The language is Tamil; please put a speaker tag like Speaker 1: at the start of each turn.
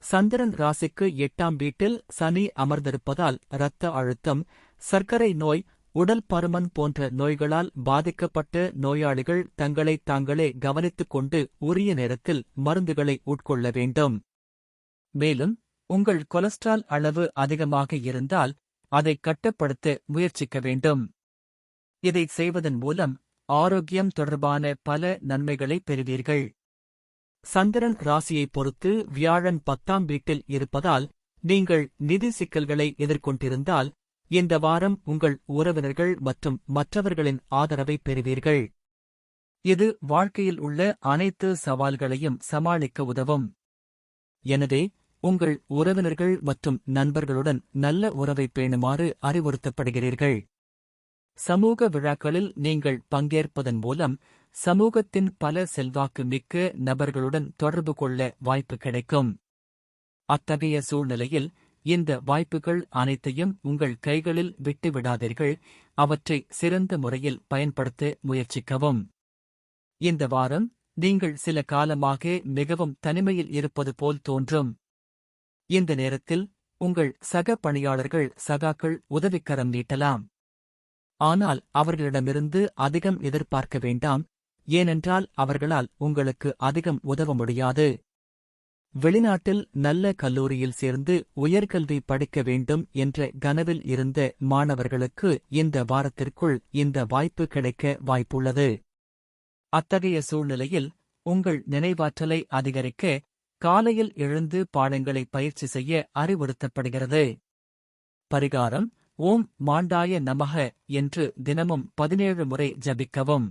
Speaker 1: சந்திரன் ராசிக்கு 8ஆம் வீட்டில் சனி அமர்ந்திருப்பதால் இரத்த அழுத்தம், சர்க்கரை நோய், உடல் பருமன் போன்ற நோய்களால் பாதிக்கப்பட்ட நோயாளிகள் தங்களை தாங்களே கவனித்துக் கொண்டு உரிய நேரத்தில் மருந்துகளை உட்கொள்ள வேண்டும். மேலும் உங்கள் கொலஸ்ட்ரால் அளவு அதிகமாக இருந்தால் அதை கட்டுப்படுத்த முயற்சிக்க வேண்டும். இதை செய்வதன் மூலம் ஆரோக்கியம் தொடர்பான பல நன்மைகளை பெறுவீர்கள். சந்திரன் ராசியைப் பொறுத்து வியாழன் 10ஆம் வீட்டில் இருப்பதால் நீங்கள் நிதி சிக்கல்களை எதிர்கொண்டிருந்தால் இந்த வாரம் உங்கள் உறவினர்கள் மற்றும் மற்றவர்களின் ஆதரவை பெறுவீர்கள். இது வாழ்க்கையில் உள்ள அனைத்து சவால்களையும் சமாளிக்க உதவும். எனவே உங்கள் உறவினர்கள் மற்றும் நண்பர்களுடன் நல்ல உறவை பேணுமாறு அறிவுறுத்தப்படுகிறீர்கள். சமூக விழாக்களில் நீங்கள் பங்கேற்பதன் மூலம் சமூகத்தின் பல செல்வாக்கு மிக்க நபர்களுடன் தொடர்பு கொள்ள வாய்ப்பு கிடைக்கும். அத்தகைய சூழ்நிலையில் இந்த வாய்ப்புகள் அனைத்தையும் உங்கள் கைகளில் விட்டுவிடாதீர்கள், அவற்றை சிறந்த முறையில் பயன்படுத்த முயற்சிக்கவும். இந்த வாரம் நீங்கள் சில காலமாக மிகவும் தனிமையில் இருப்பது போல் தோன்றும். இந்த நேரத்தில் உங்கள் சக பணியாளர்கள் சகாக்கள் உதவிக்கரம் நீட்டலாம். ஆனால் அவர்களிடமிருந்து அதிகம் எதிர்பார்க்க வேண்டாம், ஏனென்றால் அவர்களால் உங்களுக்கு அதிகம் உதவ முடியாது. வெளிநாட்டில் நல்ல கல்லூரியில் சேர்ந்து உயர்கல்வி படிக்க வேண்டும் என்ற கனவில் இருந்த மாணவர்களுக்கு இந்த வாரத்திற்குள் இந்த வாய்ப்பு கிடைக்க வாய்ப்புள்ளது. அத்தகைய சூழ்நிலையில் உங்கள் நினைவாற்றலை அதிகரிக்க காலையில் எழுந்து பாடங்களை பயிற்சி செய்ய அறிவுறுத்தப்படுகிறது. பரிகாரம்: ஓம் மாண்டாய நமக என்று தினமும் 17 முறை ஜபிக்கவும்.